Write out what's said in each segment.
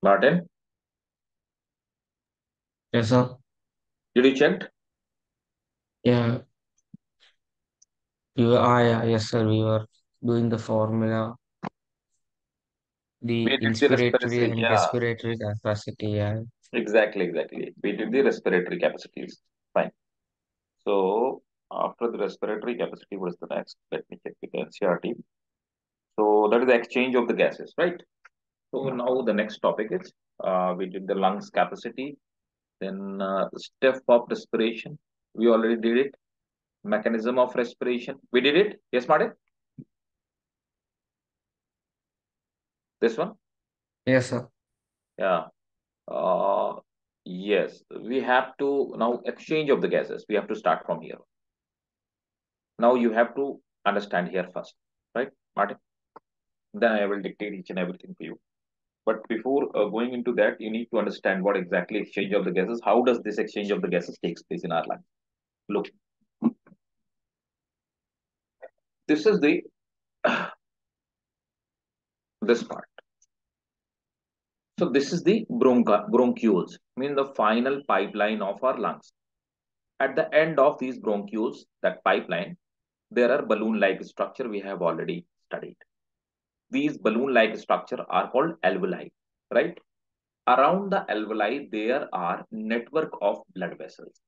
Martin, Yes, sir. did you check? Yeah, yes, sir. We were doing the formula, We the did the inspiratory respiratory. and Yeah, respiratory capacity. Yeah. exactly. We did the respiratory capacities. Fine. So after the respiratory capacity, what is the next? Let me check with the NCRT. So that is the exchange of the gases, right? So now the next topic is we did the lungs capacity, then step of respiration. We already did it. Mechanism of respiration. We did it. Yes, Martin? This one? Yes, sir. Yeah. Uh, yes. We have to now exchange of the gases. We have to start from here. Now you have to understand here first, right, Martin? Then I will dictate each and everything for you. But before going into that, you need to understand what exactly exchange of the gases. How does this exchange of the gases takes place in our life? Look, this is the this part. So this is the bronchioles, mean the final pipeline of our lungs. At the end of these bronchioles, that pipeline, there are balloon-like structure we have already studied. These balloon-like structure are called alveoli, right? Around the alveoli, there are network of blood vessels.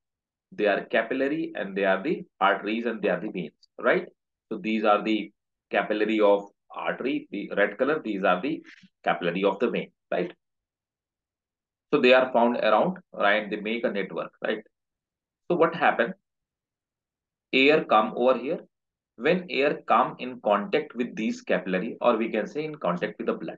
They are capillary and they are the arteries and they are the veins, right? So these are the capillary of artery, the red color. These are the capillary of the vein, right? So they are found around, right? They make a network, right? So what happened? Air come over here. When air come in contact with these capillary, or we can say in contact with the blood.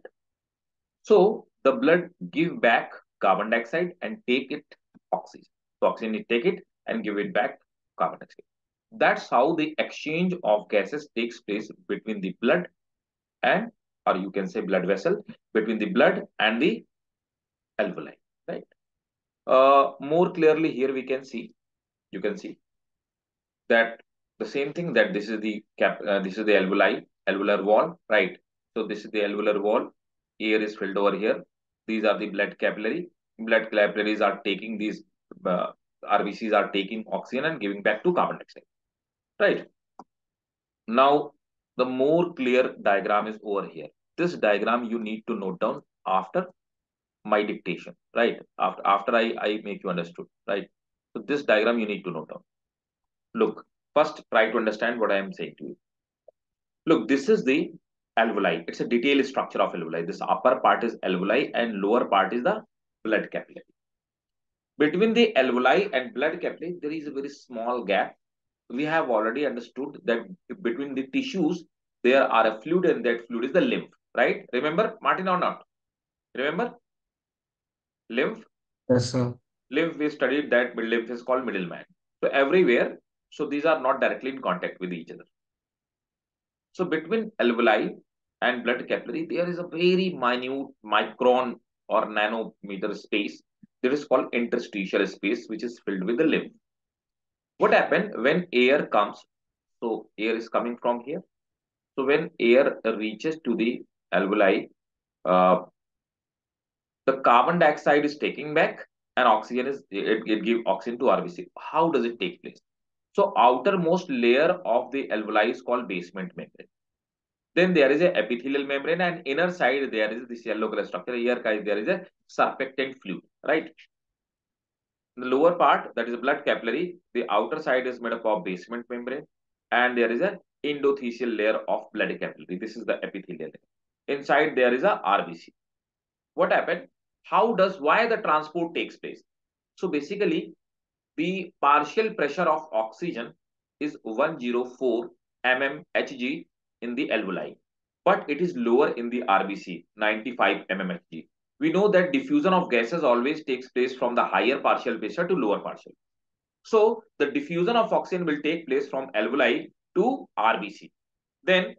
So the blood give back carbon dioxide and take it oxygen. So oxygen it take it and give it back carbon dioxide. That's how the exchange of gases takes place between the blood and, or you can say blood vessel, between the blood and the alveoli, right? More clearly here we can see, you can see that the same thing that this is the alveolar wall, right? So this is the alveolar wall. Air is filled over here. These are the blood capillary. Blood capillaries are taking these uh, RBCs are taking oxygen and giving back to carbon dioxide, right? Now, the more clear diagram is over here. This diagram you need to note down after my dictation, right? After I make you understood, right? So this diagram you need to note down. Look, first try to understand what I am saying to you. Look, this is the alveoli. It's a detailed structure of alveoli. This upper part is alveoli and lower part is the blood capillary. Between the alveoli and blood capillary, there is a very small gap. We have already understood that between the tissues, there are a fluid and that fluid is the lymph, right? Remember, Martin, or not? Remember, lymph? Yes, sir. Lymph, we studied that lymph is called middleman. So everywhere, so these are not directly in contact with each other. So between alveoli and blood capillary, there is a very minute micron or nanometer space that is called interstitial space, which is filled with the lymph. What happens when air comes? So air is coming from here. So when air reaches to the alveoli, uh, the carbon dioxide is taking back and oxygen is it give oxygen to RBC. How does it take place? So outermost layer of the alveoli is called basement membrane. Then there is a epithelial membrane and inner side there is this yellow color structure. Here guys there is a surfactant fluid, right? The lower part that is a blood capillary, the outer side is made up of basement membrane and there is a endothelial layer of blood capillary. This is the epithelial layer. Inside there is a RBC. What happened? How does why the transport takes place? So basically the partial pressure of oxygen is 104 mmHg in the alveoli, but it is lower in the RBC, 95 mmHg. We know that diffusion of gases always takes place from the higher partial pressure to lower partial. So the diffusion of oxygen will take place from alveoli to RBC. Then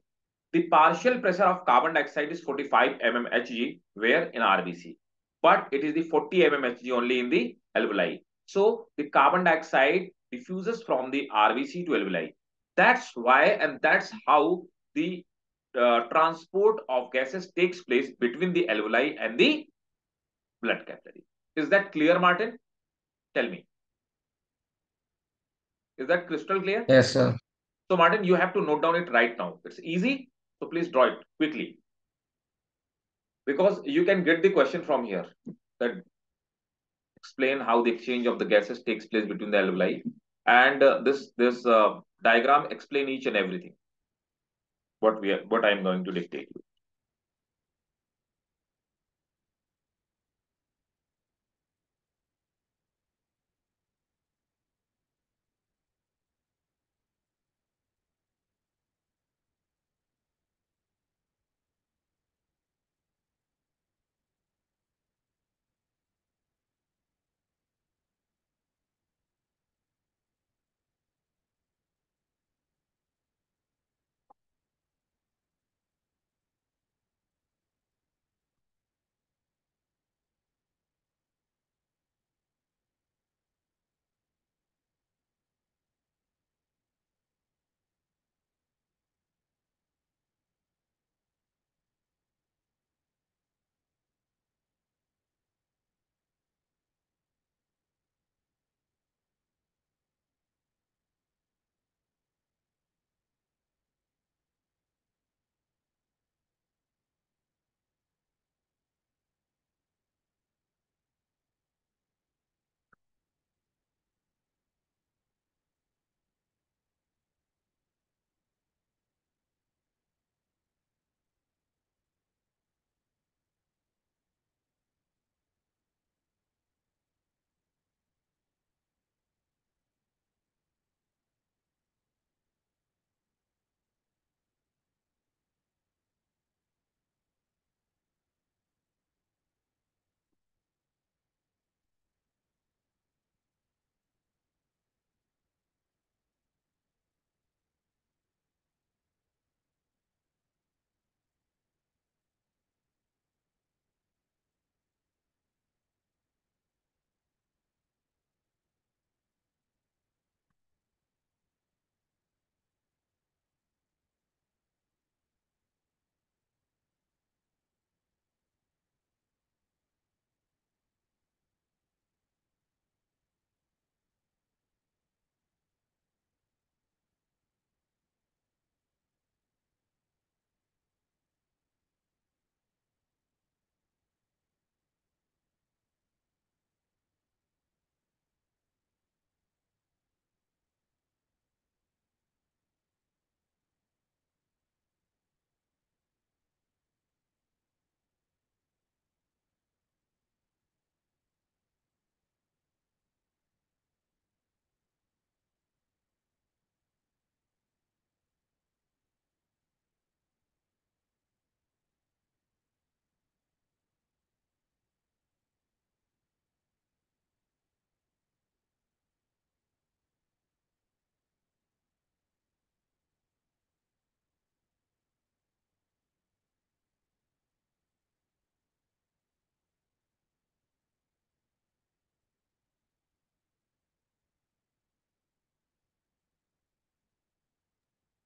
the partial pressure of carbon dioxide is 45 mmHg, where in RBC, but it is the 40 mmHg only in the alveoli. So the carbon dioxide diffuses from the RBC to alveoli. That's why, and that's how the transport of gases takes place between the alveoli and the blood capillary. Is that clear, Martin? Tell me. Is that crystal clear? Yes, sir. So, Martin, you have to note down it right now. It's easy. So, please draw it quickly because you can get the question from here. That explain how the exchange of the gases takes place between the alveoli, and this diagram explain each and everything. What I am going to dictate you.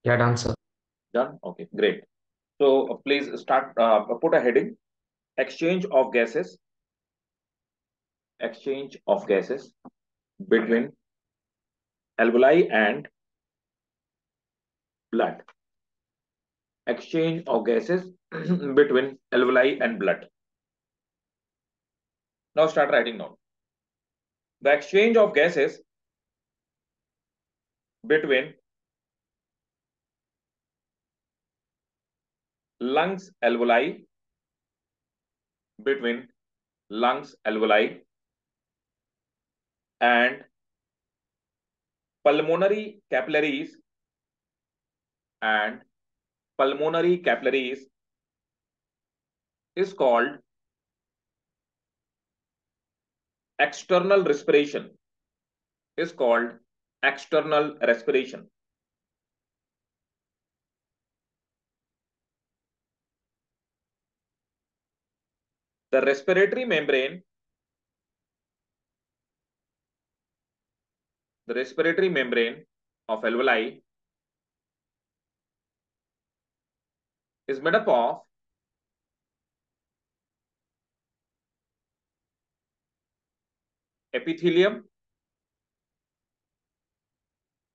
Yeah, done, sir. Done. Okay, great. So please start. Put a heading: exchange of gases. Exchange of gases between alveoli and blood. Exchange of gases between alveoli and blood. Now start writing down. The exchange of gases between lungs alveoli, between lungs alveoli and pulmonary capillaries and pulmonary capillaries is called external respiration. Is called external respiration. The respiratory membrane of alveoli is made up of epithelium,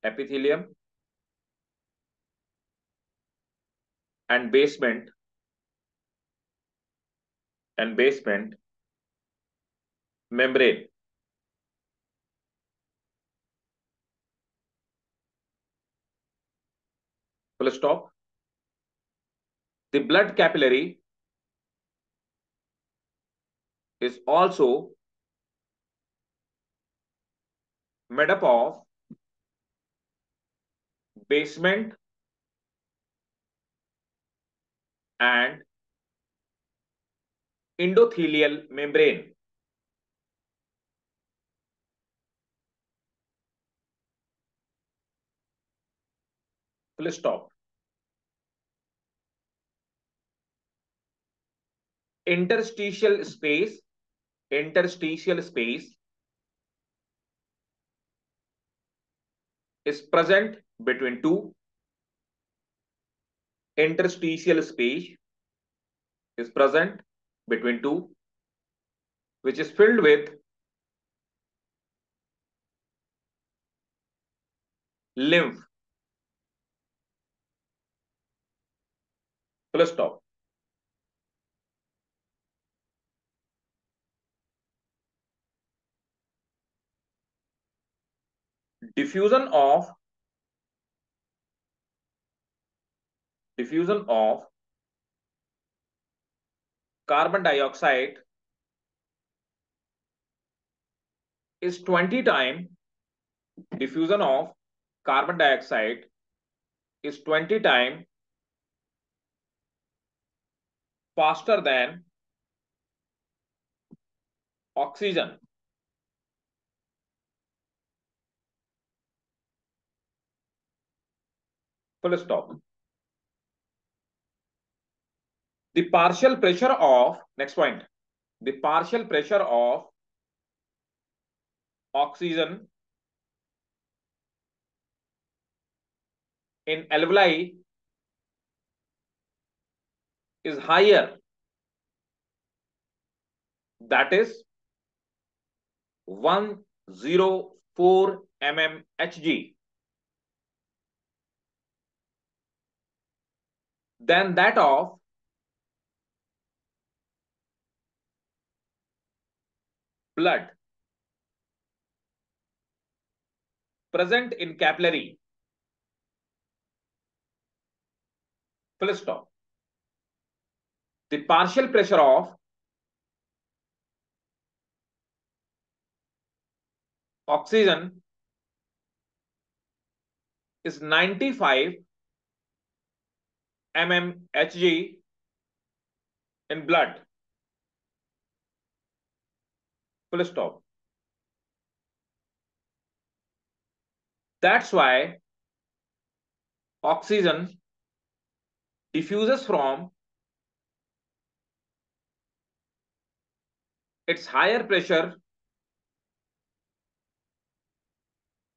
epithelium, and basement, membrane. Full stop. The blood capillary is also made up of basement and endothelial membrane. Full stop. Interstitial space, interstitial space is present between two. Interstitial space is present between two, which is filled with lymph. Full stop. Diffusion of carbon dioxide is 20 times diffusion of carbon dioxide is 20 times faster than oxygen. Full stop. The partial pressure of, next point, the partial pressure of oxygen in alveoli is higher, that is 104 mmHg, than that of blood present in capillary. Full stop. The partial pressure of oxygen is 95 mmHg in blood. Full stop. That's why oxygen diffuses from its higher pressure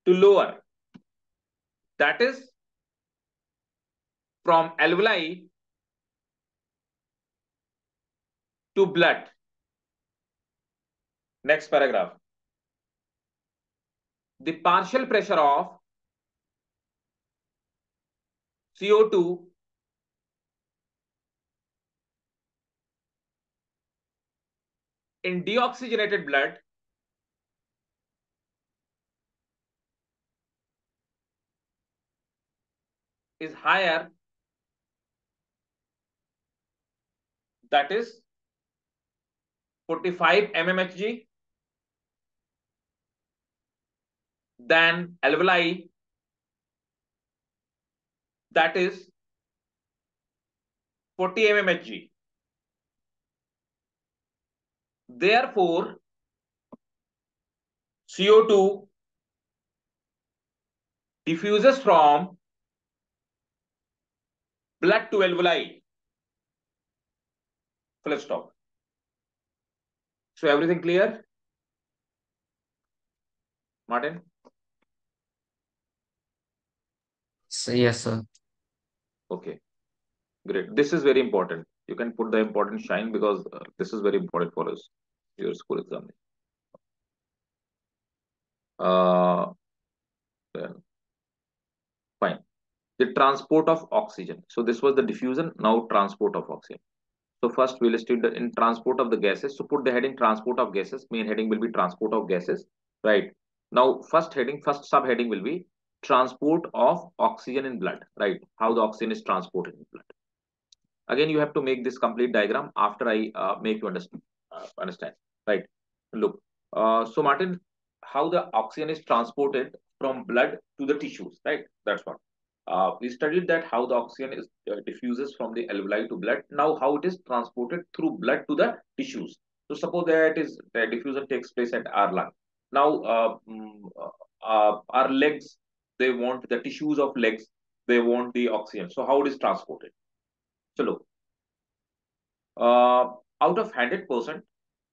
to lower, that is from alveoli to blood. Next paragraph. The partial pressure of CO2 in deoxygenated blood is higher, that is 45 mmHg, than alveoli, that is 40 mmHg. Therefore, CO2 diffuses from blood to alveoli. Full stop. So everything clear, Martin? So, yes, sir. Okay, great. This is very important. You can put the important shine because this is very important for us, your school exam. Uh, then fine. The transport of oxygen. So this was the diffusion. Now transport of oxygen. So first we'll study the in transport of the gases. So put the heading transport of gases. Main heading will be transport of gases. Right. Now first heading, first subheading will be transport of oxygen in blood. Right. How the oxygen is transported in blood. Again, you have to make this complete diagram after I make you understand, right? Look, so Martin, how the oxygen is transported from blood to the tissues, right? That's what we studied, that how the oxygen is diffuses from the alveoli to blood. Now how it is transported through blood to the tissues. So suppose that is the diffusion takes place at our lung. Now our legs, they want the tissues of legs, they want the oxygen. So how it is transported? So look, uh, out of 100%,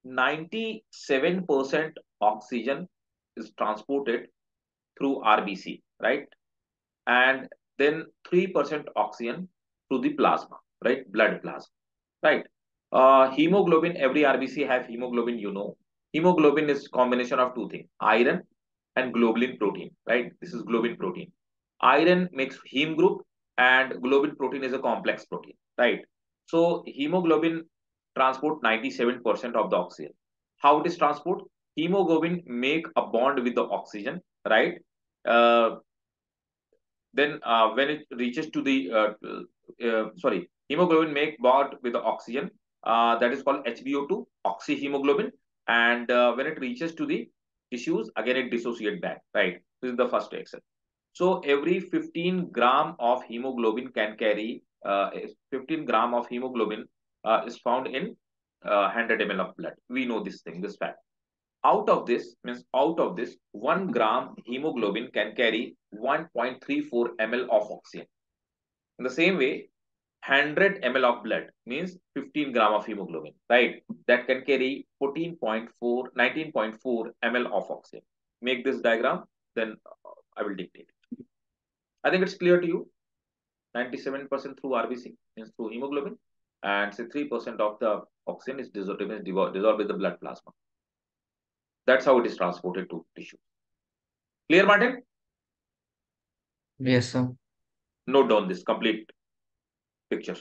97% oxygen is transported through RBC, right? And then 3% oxygen through the plasma, right? Blood plasma, right? Hemoglobin, every RBC have hemoglobin, you know. Hemoglobin is combination of two things, iron and globulin protein, right? This is globin protein. Iron makes heme group and globin protein is a complex protein, right? So hemoglobin transport 97% of the oxygen. How it is transport? Hemoglobin make a bond with the oxygen, right? Uh, then when it reaches to the sorry, hemoglobin make bond with the oxygen, that is called HbO2, oxyhemoglobin. And when it reaches to the tissues, again it dissociate back, right? This is the first reaction. So every 15 gram of hemoglobin can carry 15 gram of hemoglobin is found in 100 ml of blood. We know this thing, this fact. Out of this, means out of this, 1 gram hemoglobin can carry 1.34 ml of oxygen. In the same way, 100 ml of blood means 15 gram of hemoglobin, right? That can carry 14.4, 19.4 ml of oxygen. Make this diagram, then I will dictate. I think it's clear to you. 97% through RBC, means through hemoglobin, and say 3% of the oxygen is dissolved with the blood plasma. That's how it is transported to tissue. Clear, Martin? Yes, sir. Note down this complete picture.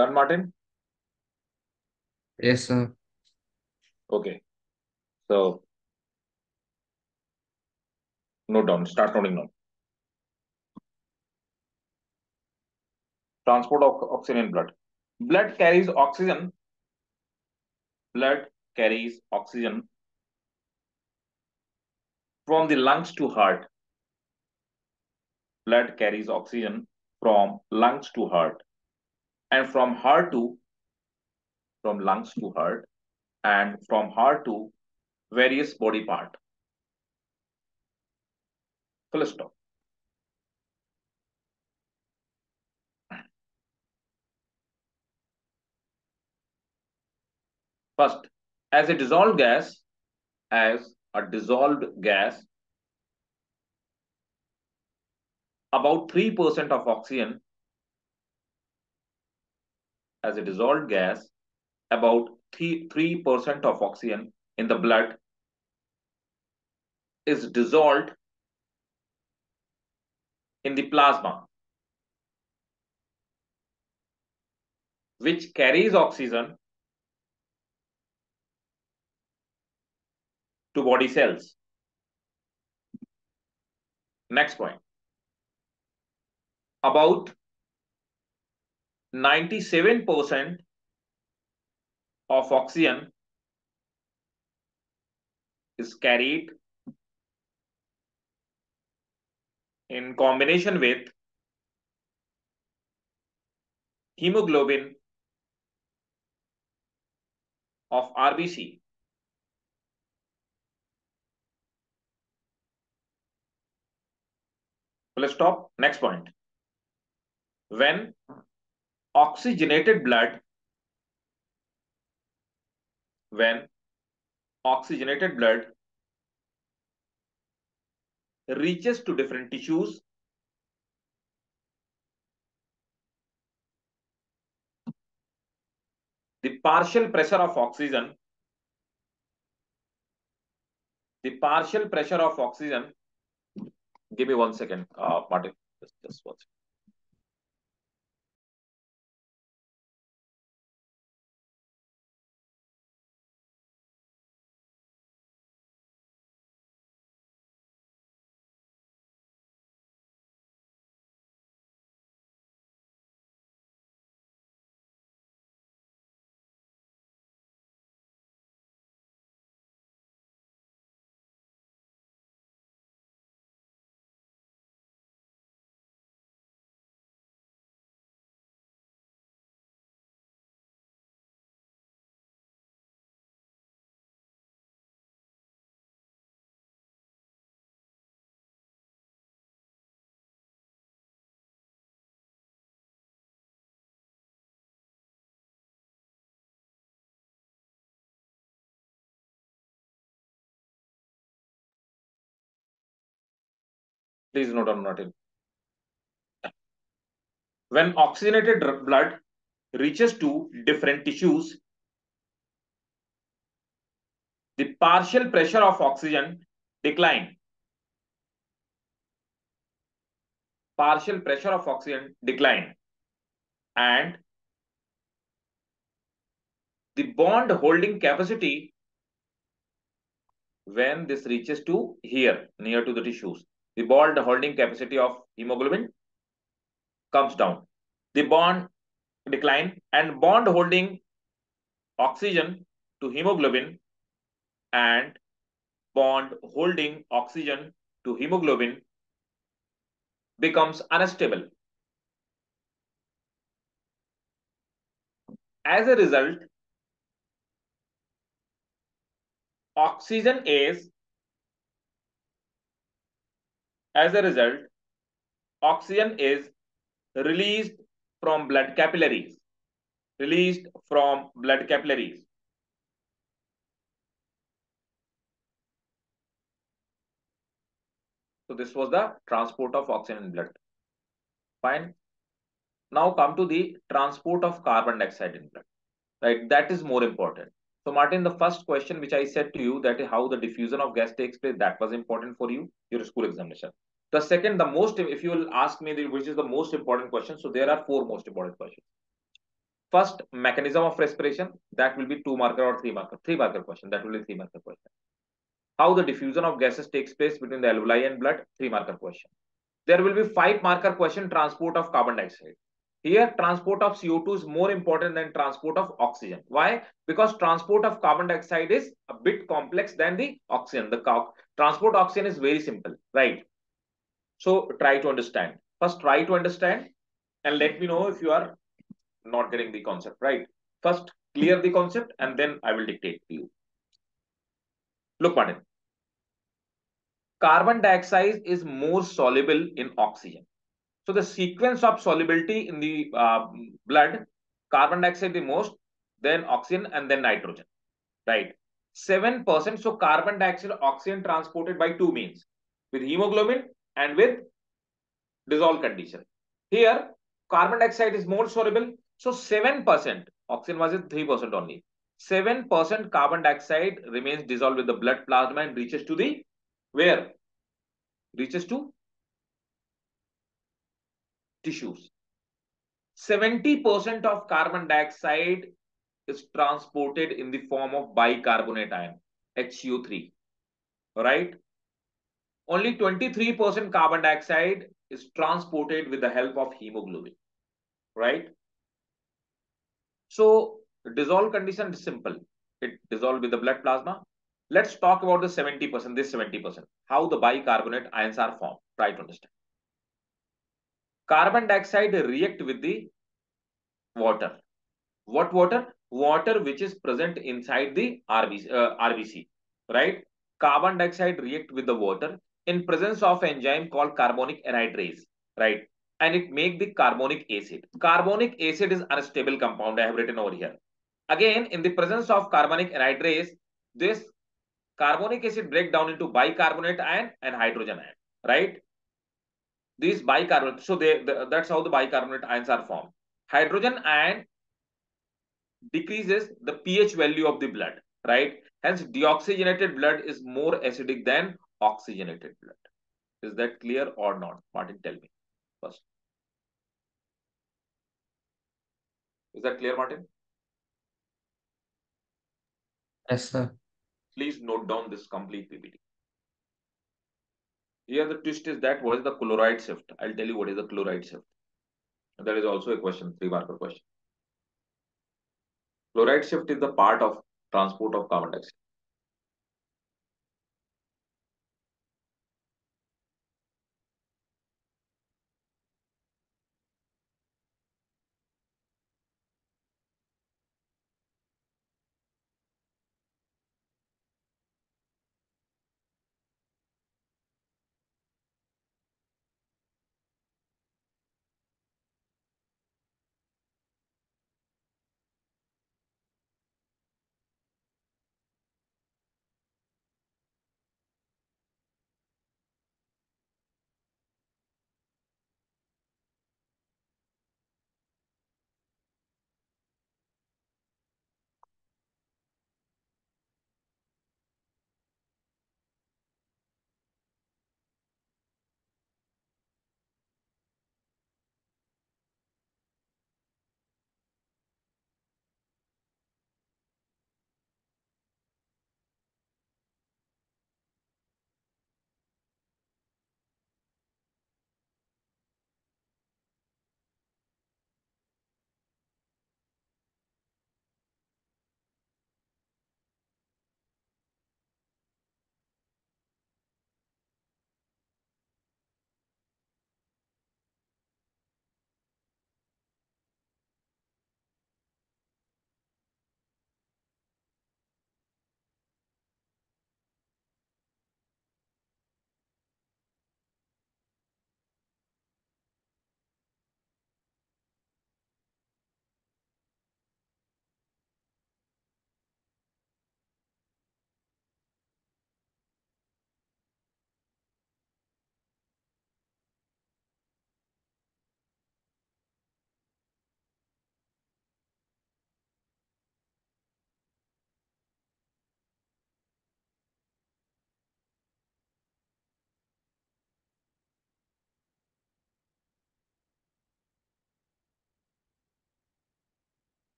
Done, Martin? Yes, sir. Okay. So note down. Start noting down. Transport of oxygen in blood. Blood carries oxygen. Blood carries oxygen from the lungs to heart. Blood carries oxygen from lungs to heart, and from lungs to heart, and from heart to various body part. Full stop. First, as a dissolved gas, as a dissolved gas, about 3% of oxygen, as a dissolved gas, about 3% of oxygen in the blood is dissolved in the plasma, which carries oxygen to body cells. Next point. About 97% of oxygen is carried in combination with hemoglobin of RBC. Let's stop. Next point. When oxygenated blood, when oxygenated blood reaches to different tissues, the partial pressure of oxygen, the partial pressure of oxygen, give me 1 second, Martin, just 1 second. Please note down, Martin. When oxygenated blood reaches to different tissues, the partial pressure of oxygen decline. Partial pressure of oxygen decline, and the bond holding capacity, when this reaches to here near to the tissues, the bond holding capacity of hemoglobin comes down. The bond decline, and bond holding oxygen to hemoglobin and bond holding oxygen to hemoglobin becomes unstable. As a result, oxygen is as a result oxygen is released from blood capillaries. Released from blood capillaries. So this was the transport of oxygen in blood. Fine. Now come to the transport of carbon dioxide in blood. Right, that is more important. So Martin, the first question which I said to you, that is how the diffusion of gas takes place, that was important for you, your school examination. The second, the most, if you will ask me which is the most important question, so there are four most important questions. First, mechanism of respiration, that will be 2 marker or 3 marker. 3 marker question, that will be 3 marker question. How the diffusion of gases takes place between the alveoli and blood, 3 marker question. There will be 5 marker question, transport of carbon dioxide. Here, transport of CO2 is more important than transport of oxygen. Why? Because transport of carbon dioxide is a bit complex than the oxygen. The transport oxygen is very simple, right? So try to understand. First, try to understand and let me know if you are not getting the concept, right? First, clear the concept and then I will dictate to you. Look, Martin. Carbon dioxide is more soluble in oxygen. So the sequence of solubility in the blood, carbon dioxide the most, then oxygen, and then nitrogen, right? 7%. So carbon dioxide, oxygen transported by two means, with hemoglobin and with dissolved condition. Here, carbon dioxide is more soluble. So 7%, oxygen was at 3% only. 7% carbon dioxide remains dissolved with the blood plasma and reaches to the where? Reaches to tissues. 70% of carbon dioxide is transported in the form of bicarbonate ion, HCO3, right? Only 23% carbon dioxide is transported with the help of hemoglobin, right? So dissolve condition is simple. It dissolves with the blood plasma. Let's talk about the 70%, this 70%, how the bicarbonate ions are formed. Try to understand. Carbon dioxide react with the water. What water? Water which is present inside the RBC, right? Carbon dioxide react with the water in presence of enzyme called carbonic anhydrase, right? And it make the carbonic acid. Carbonic acid is unstable compound. I have written over here. Again, in the presence of carbonic anhydrase, this carbonic acid break down into bicarbonate ion and hydrogen ion, right? These bicarbonate, so that's how the bicarbonate ions are formed. Hydrogen ion decreases the pH value of the blood, right? Hence, deoxygenated blood is more acidic than oxygenated blood. Is that clear or not? Martin, tell me first. Is that clear, Martin? Yes, sir. Please note down this complete PPT. Here the twist is that what is the chloride shift? I'll tell you what is the chloride shift. That is also a question, 3 marker question. Chloride shift is the part of transport of carbon dioxide.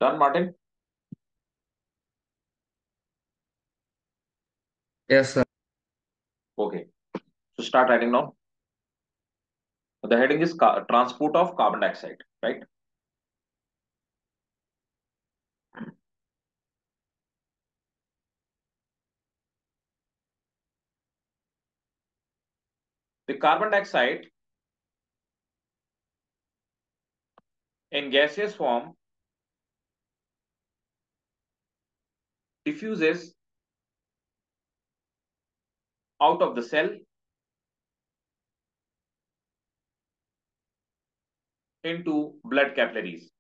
Done, Martin? Yes, sir. Okay. So start writing now. The heading is transport of carbon dioxide, right? The carbon dioxide in gaseous form diffuses out of the cell into blood capillaries,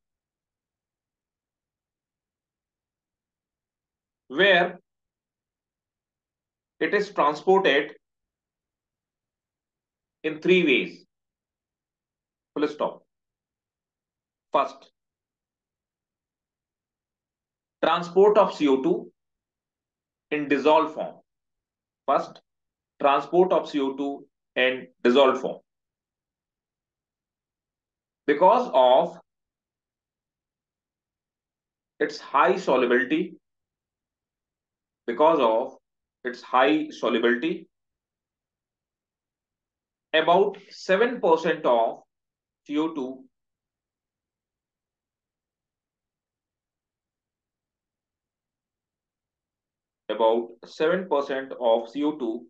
where it is transported in three ways. Full stop. First, transport of CO2 in dissolved form. First, transport of CO2 in dissolved form. Because of its high solubility, because of its high solubility, about 7% of CO2 about 7% of CO2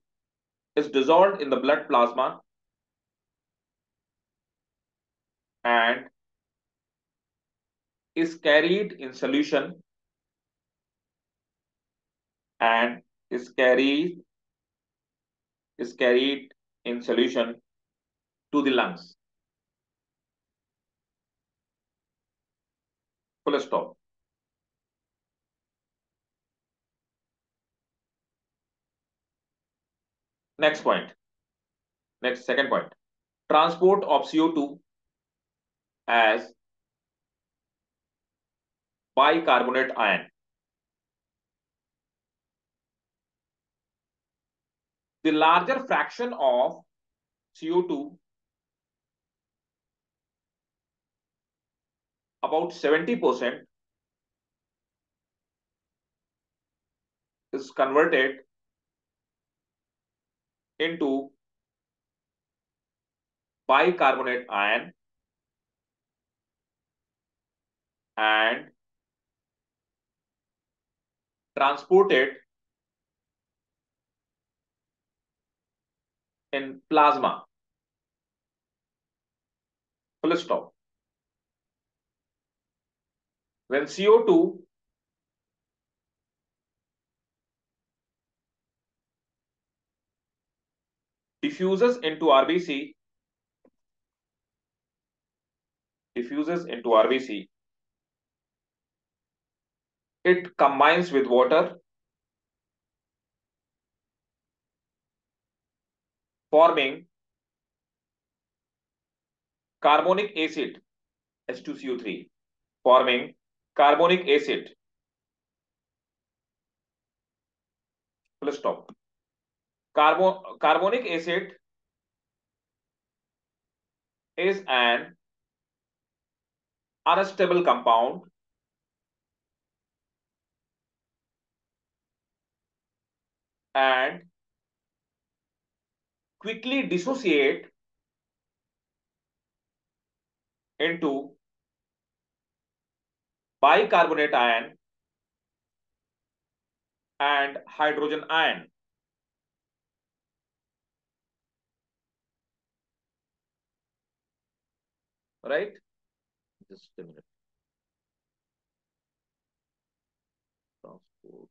is dissolved in the blood plasma and is carried in solution and is carried in solution to the lungs. Full stop. Next point. Next second point. Transport of CO2 as bicarbonate ion. The larger fraction of CO2, about 70%, is converted into bicarbonate ion and transported in plasma. Full stop. When CO2 diffuses into RBC, it combines with water, forming carbonic acid H2CO3, forming carbonic acid. Full stop. Carbonic acid is an unstable compound and quickly dissociate into bicarbonate ion and hydrogen ion. Right? Just a minute. Transport.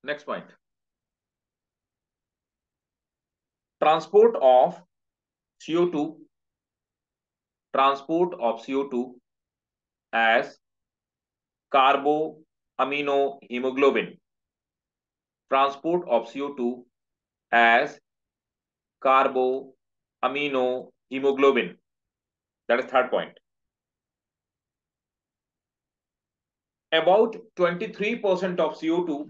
Next point. Transport of CO2, transport of CO2 as carboaminohemoglobin. Transport of CO2 as carboaminohemoglobin. amino, hemoglobin. That is third point. About 23% of CO2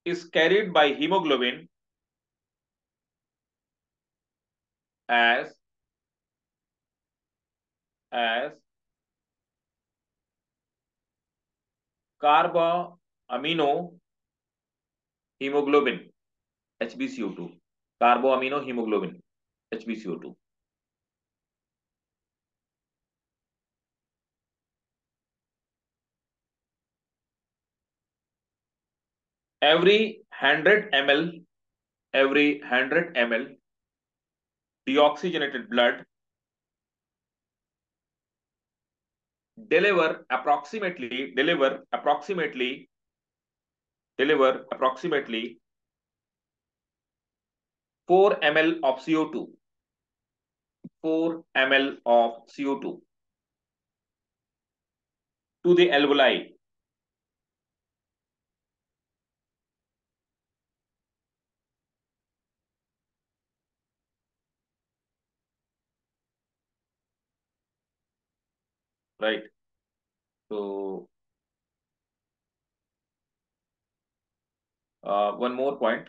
is carried by hemoglobin as as carboamino hemoglobin HbCO2. Carboamino hemoglobin HbCO2. Every 100 ml, every 100 ml deoxygenated blood deliver approximately 4 ml of CO2, 4 ml of CO2 to the alveoli. Right. So one more point,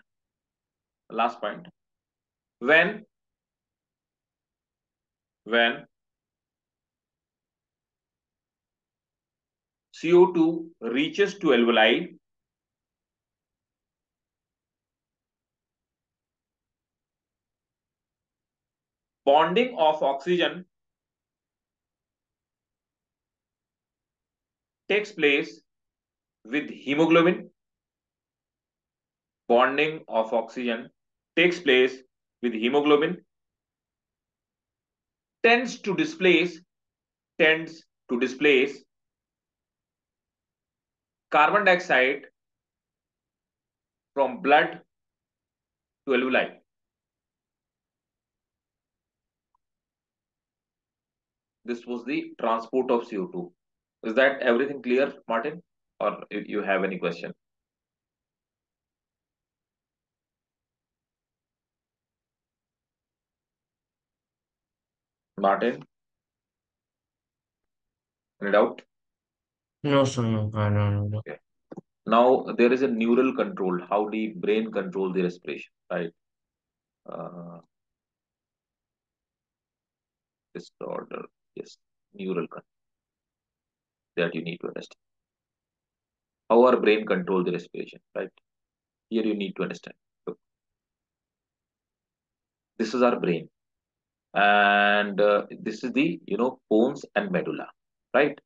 last point. When CO2 reaches to alveoli, bonding of oxygen takes place with hemoglobin. Bonding of oxygen takes place with hemoglobin, tends to displace tends to displace carbon dioxide from blood to alveoli. This was the transport of CO2. Is that everything clear, Martin? Or if you have any question? Martin, any doubt? No, sir, no, I don't know. Okay. Now there is a neural control, how the brain control the respiration, right? Uh, Disorder, yes, neural control that you need to understand. How our brain control the respiration, right? Here you need to understand. Look, this is our brain, and this is the bones and medulla, right?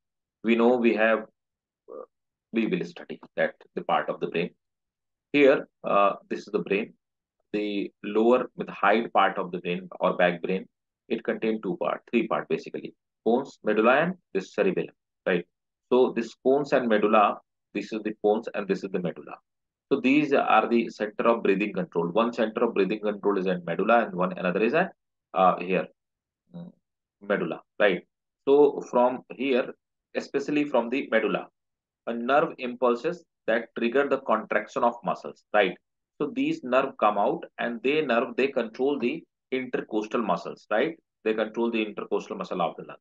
We know we have. We will study that the part of the brain. Here, this is the brain. The lower with hide part of the brain or back brain, it contains three part basically: bones, medulla, and this cerebellum, right? So this bones and medulla, this is the bones and this is the medulla. So these are the center of breathing control. One center of breathing control is at medulla, and one another is at here, mm, medulla, right? So from here, especially from the medulla, a nerve impulses that trigger the contraction of muscles, right? So these nerve come out and they control the intercostal muscles, right? They control the intercostal muscle of the lungs.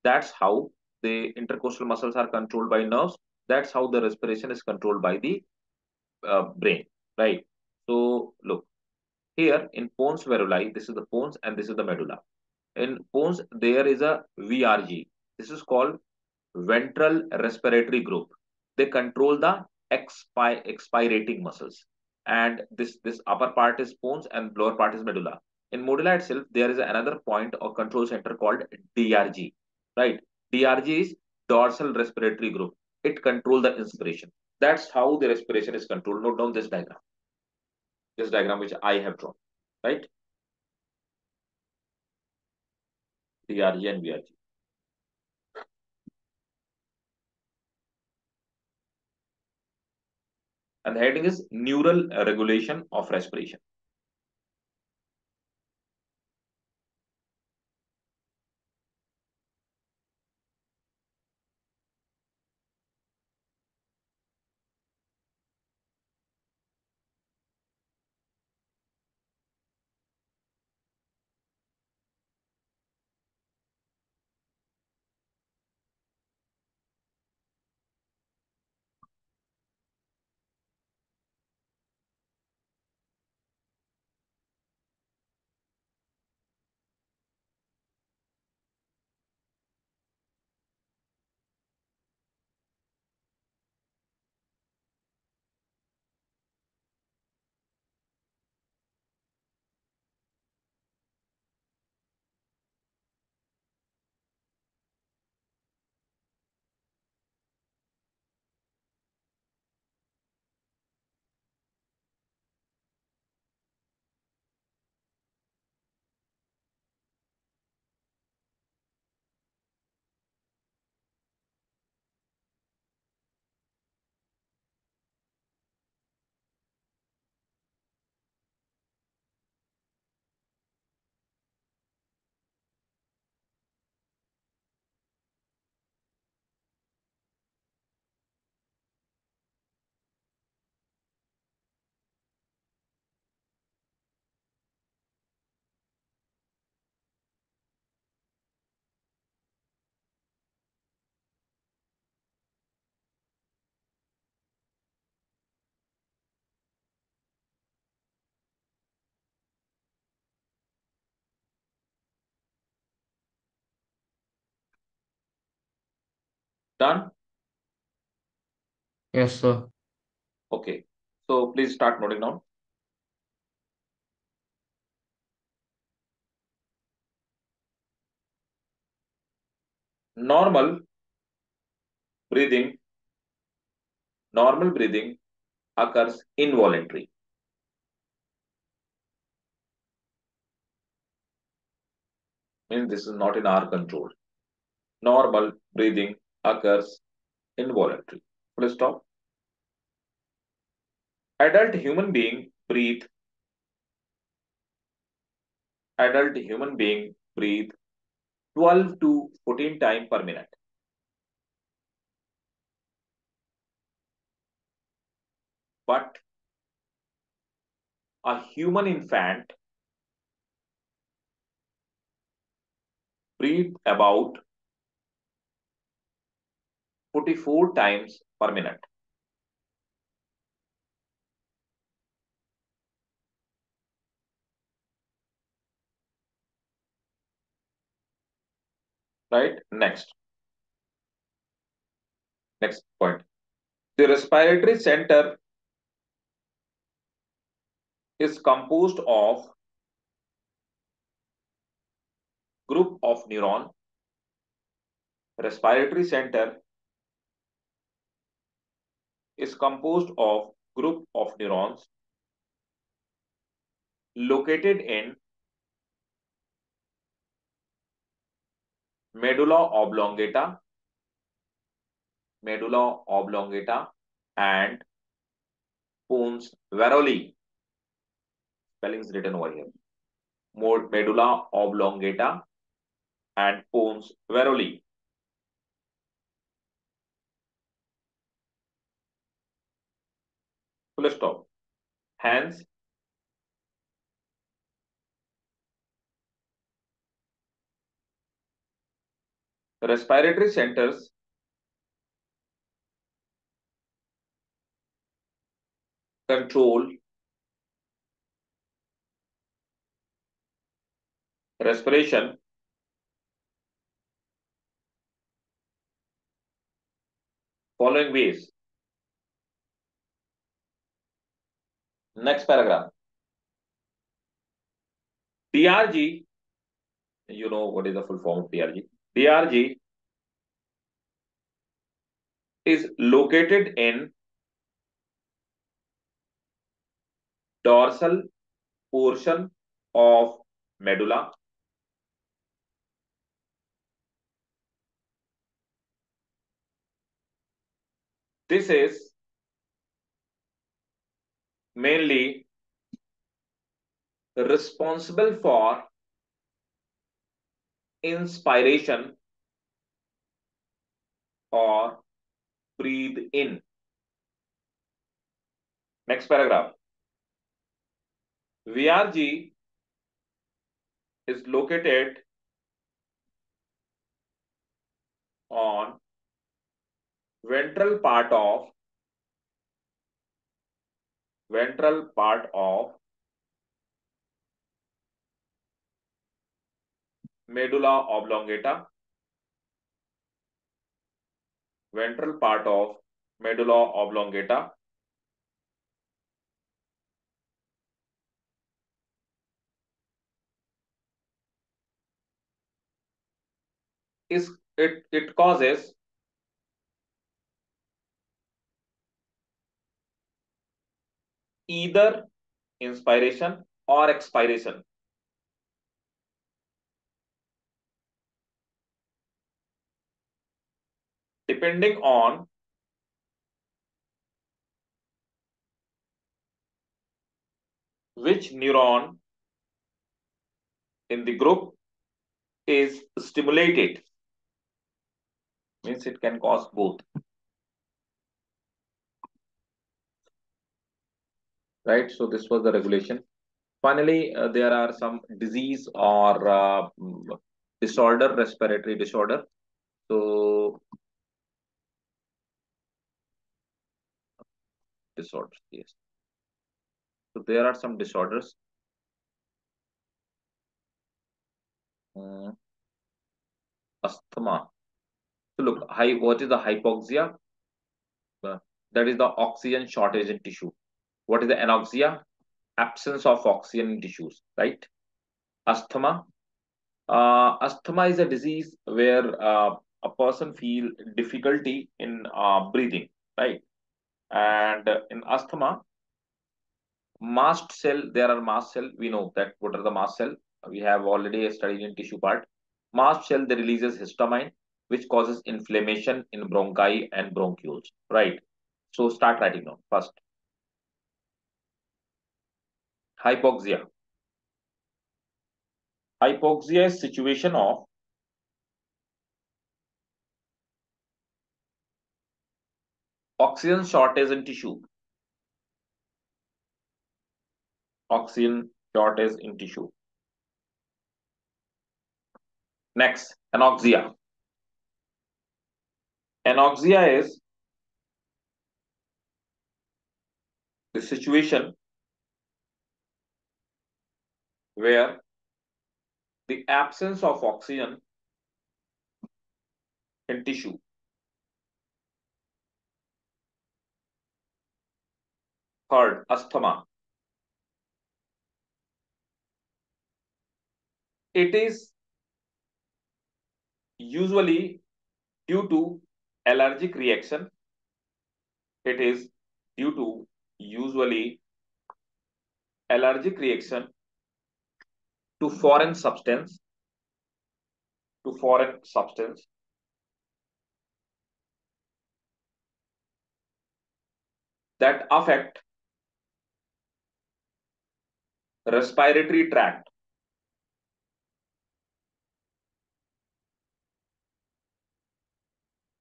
That's how the intercostal muscles are controlled by nerves. That's how the respiration is controlled by the brain, right? So look here in pons varolai, this is the pons and this is the medulla. In pons, there is a VRG. This is called ventral respiratory group. They control the expirating muscles. And this upper part is pons and lower part is medulla. In medulla itself, there is another point or control center called DRG. Right? DRG is dorsal respiratory group. It controls the inspiration. That's how the respiration is controlled. Note down this diagram which I have drawn. Right? DRG and VRG. And the heading is neural regulation of respiration. Done? Yes, sir. Okay. So please start noting down. Normal breathing, normal breathing occurs involuntary. Means this is not in our control. Normal breathing occurs involuntary. Full stop. Adult human being breathe. Adult human being breathe 12 to 14 times per minute. But a human infant breathe about 44 times per minute. Right? Next point. The respiratory center is composed of group of neuron. Respiratory center is composed of group of neurons located in medulla oblongata, and pons varoli. Spelling is written over here. Medulla oblongata and pons varoli. Full stop. Hence, respiratory centers control respiration following ways. Next paragraph. DRG, you know what is the full form of DRG? DRG is located in dorsal portion of medulla. This is mainly responsible for inspiration or breathe in. Next paragraph. VRG is located on ventral part of medulla oblongata, ventral part of medulla oblongata is it causes either inspiration or expiration depending on which neuron in the group is stimulated. Means it can cause both. Right? So this was the regulation. Finally, there are some disease or disorder, respiratory disorder. So disorders, yes. So there are some disorders. Asthma. So look, what is the hypoxia? Uh, that is the oxygen shortage in tissue. What is the anoxia? Absence of oxygen in tissues, right? Asthma. Asthma is a disease where a person feel difficulty in breathing, right? And in asthma, mast cell, there are mast cell. We know that what are the mast cell. We have already studied in tissue part. Mast cell, they releases histamine, which causes inflammation in bronchi and bronchioles, right? So start writing now. First, hypoxia. Hypoxia is situation of oxygen shortage in tissue. Oxygen shortage in tissue. Next, anoxia. Anoxia is the situation where the absence of oxygen in tissue. Third, asthma. It is usually due to allergic reaction. It is due to usually allergic reaction to foreign substance that affect respiratory tract.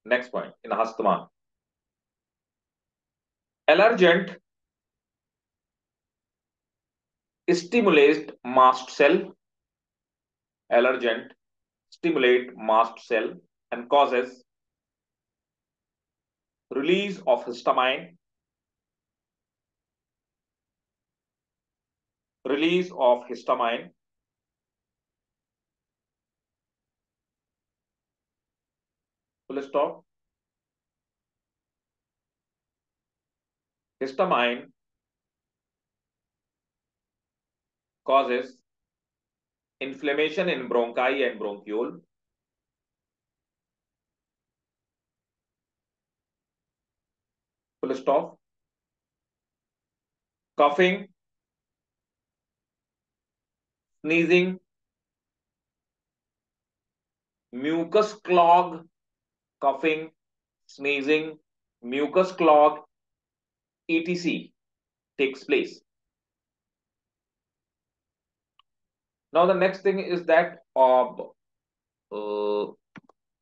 Next point in asthma. Allergent stimulate mast cell. Allergent stimulate mast cell and causes release of histamine, release of histamine, full stop. Histamine causes inflammation in bronchi and bronchiole, full stop. Coughing, sneezing, mucus clog, coughing, sneezing, mucus clog, etc. takes place. Now the next thing is that uh,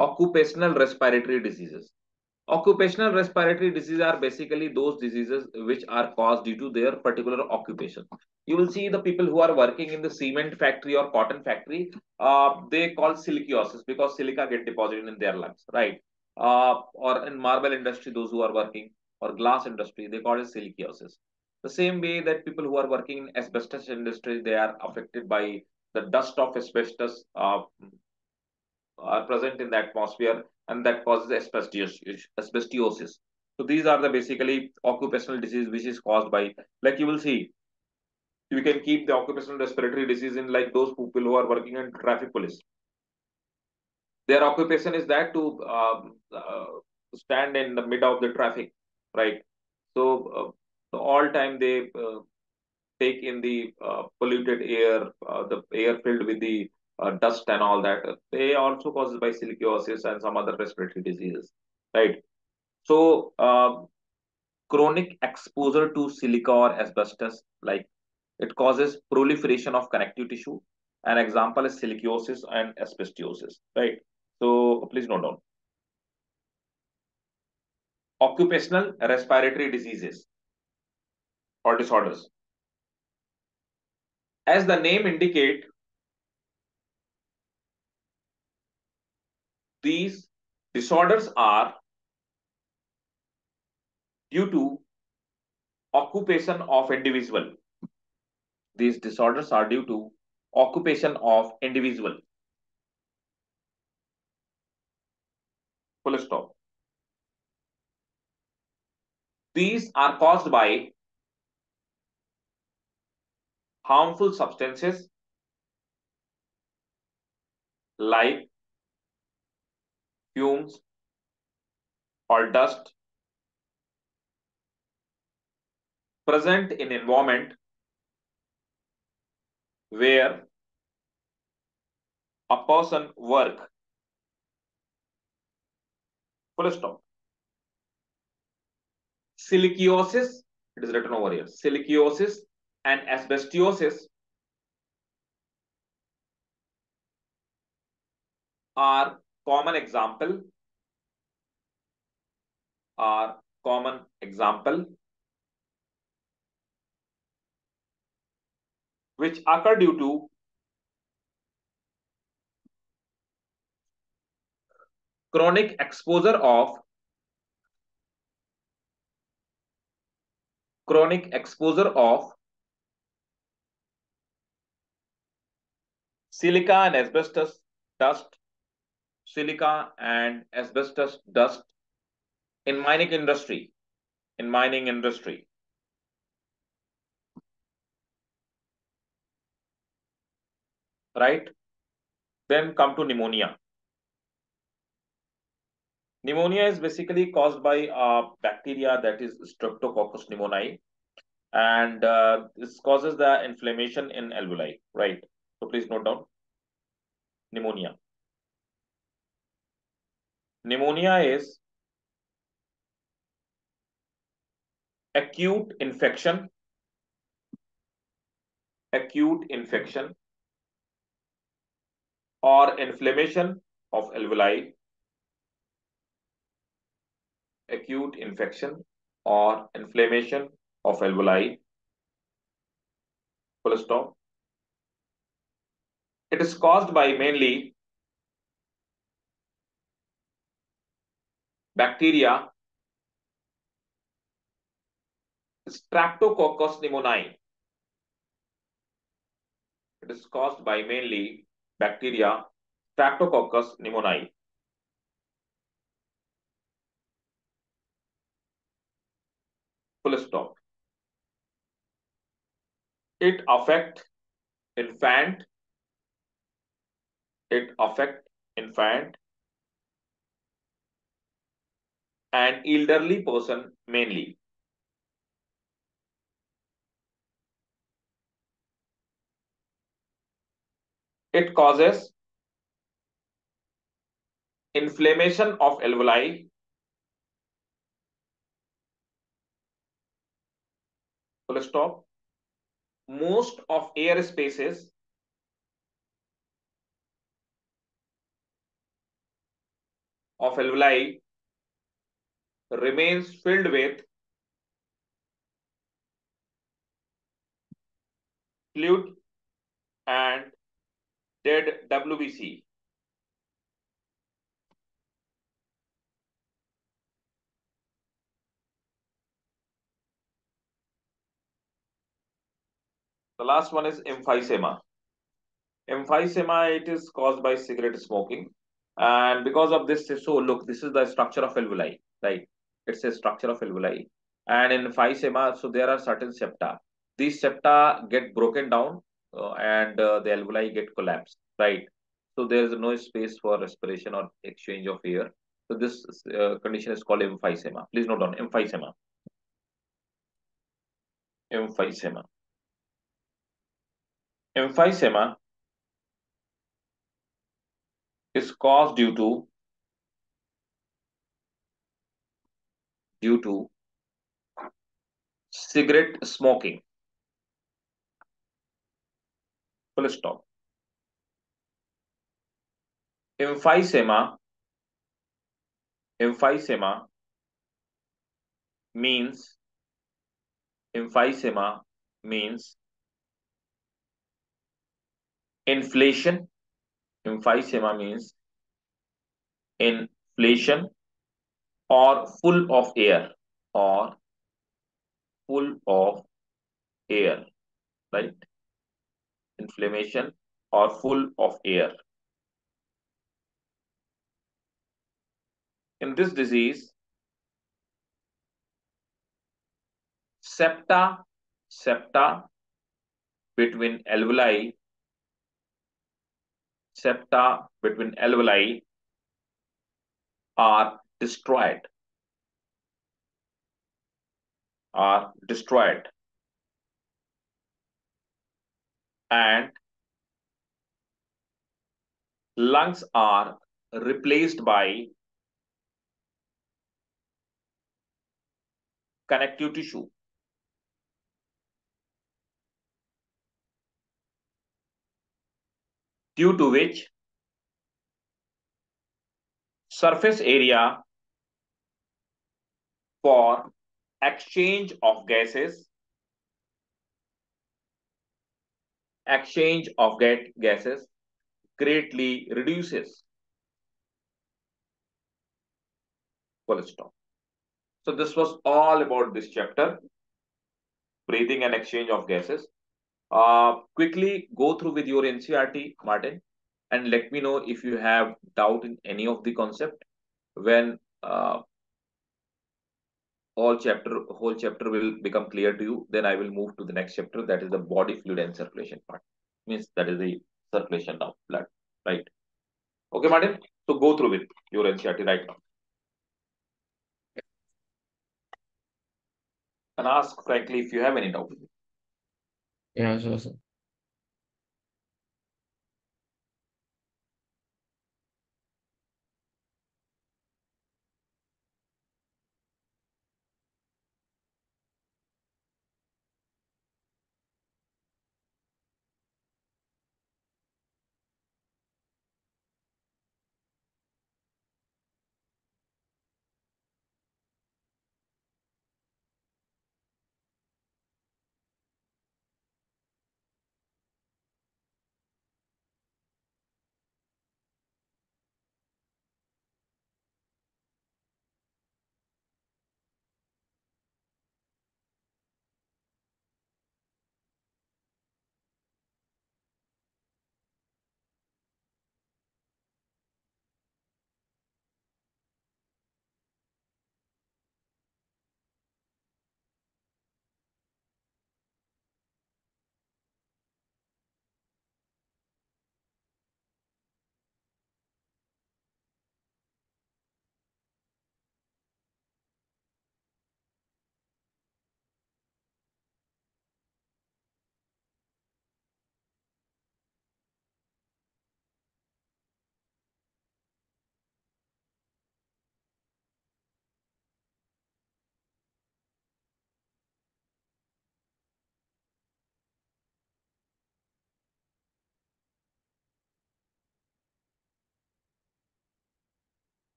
occupational respiratory diseases. Occupational respiratory diseases are basically those diseases which are caused due to their particular occupation. You will see the people who are working in the cement factory or cotton factory, they call silicosis because silica get deposited in their lungs, right? Or in marble industry, those who are working, or glass industry, they call it silicosis. The same way that people who are working in asbestos industry, they are affected by the dust of asbestos are present in the atmosphere, and that causes asbestosis. So these are the basically occupational disease which is caused by, like you will see, you can keep the occupational respiratory disease in like those people who are working in traffic police. Their occupation is that to stand in the middle of the traffic, right? So all time they take in the polluted air, the air filled with the dust and all that. They also caused by silicosis and some other respiratory diseases, right? So chronic exposure to silica or asbestos, like it causes proliferation of connective tissue. An example is silicosis and asbestosis, right? So please note down occupational respiratory diseases or disorders. As the name indicate, these disorders are due to occupation of individual. These disorders are due to occupation of individual. Full stop. These are caused by harmful substances like fumes or dust present in environment where a person work. Full stop. Silicosis, it is written over here. Silicosis and asbestosis are common example are common example which occur due to chronic exposure of chronic exposure of silica and asbestos dust silica and asbestos dust in mining industry, right? Then come to pneumonia. Pneumonia is basically caused by a bacteria that is Streptococcus pneumoniae, and this causes the inflammation in alveoli, right? So please note down pneumonia. Pneumonia is acute infection, or inflammation of alveoli, acute infection or inflammation of alveoli, full stop. It is caused by mainly bacteria Streptococcus pneumoniae. It is caused by mainly bacteria Streptococcus pneumoniae. Full stop. It affect infant. It affect infant and elderly person mainly. It causes inflammation of alveoli, full stop. Most of air spaces of alveoli remains filled with fluid and dead WBC. The last one is emphysema. Emphysema, it is caused by cigarette smoking. And because of this, so look, this is the structure of alveoli, right? It's a structure of alveoli. And in emphysema, so there are certain septa. These septa get broken down and the alveoli get collapsed, right? So there is no space for respiration or exchange of air. So this condition is called emphysema. Please note down emphysema. Emphysema. Emphysema is caused due to cigarette smoking. Full stop. Emphysema, emphysema means emphysema means inflation. Emphysema means inflation or full of air or full of air, right? Inflammation or full of air. In this disease, septa between alveoli, septa between alveoli are destroyed, and lungs are replaced by connective tissue, due to which surface area for exchange of gases gases greatly reduces. Full stop. So this was all about this chapter, breathing and exchange of gases. Quickly go through with your NCRT, Martin, and let me know if you have doubt in any of the concept. When whole chapter will become clear to you, then I will move to the next chapter, that is the body fluid and circulation part. Means that is the circulation of blood, right? Okay, Martin. So go through with your NCRT right now and ask frankly if you have any doubt. Yeah, sure, sir.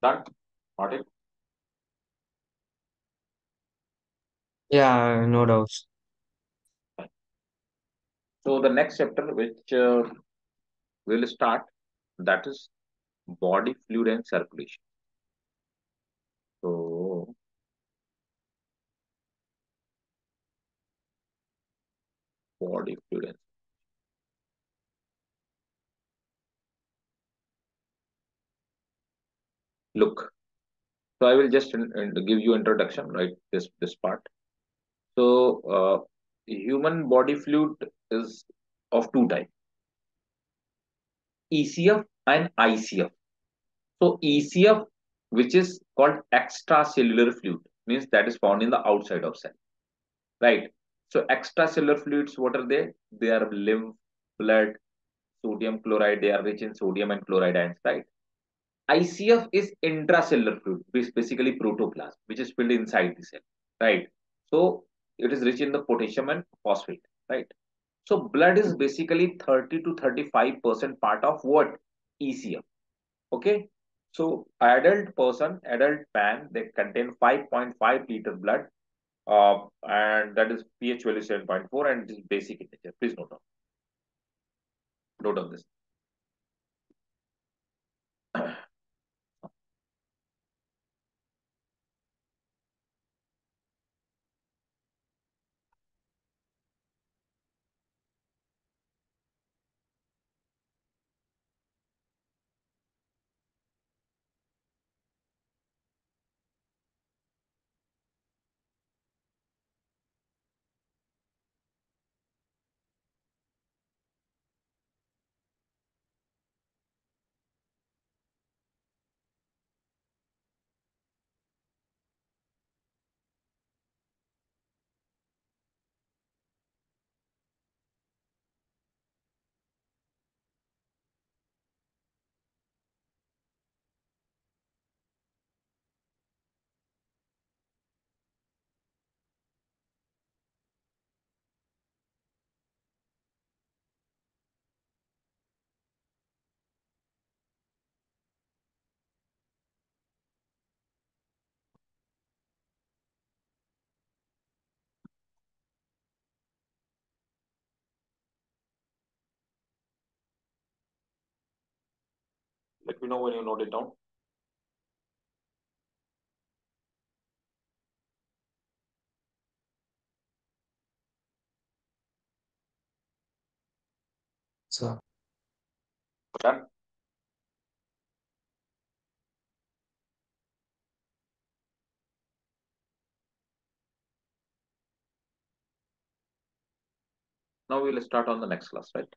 Done? Got it? Yeah, no doubts. Fine. So the next chapter which we'll start, that is body fluid and circulation. So body fluid and look. So I will just give you introduction, right? This part. So human body fluid is of two types: ECF and ICF. So ECF, which is called extracellular fluid, means that is found in the outside of cell, right? So extracellular fluids, what are they? They are lymph, blood, sodium chloride. They are rich in sodium and chloride ions, right? ICF is intracellular fluid, which is basically protoplasm, which is filled inside the cell, right? So it is rich in the potassium and phosphate, right? So blood is basically 30 to 35% part of what? ECF. Okay. So adult man, they contain 5.5 liter blood, and that is pH value 7.4, and this is basic in nature. Please note of this. Let me know when you note it down. So, Done. Now we will start on the next class, right?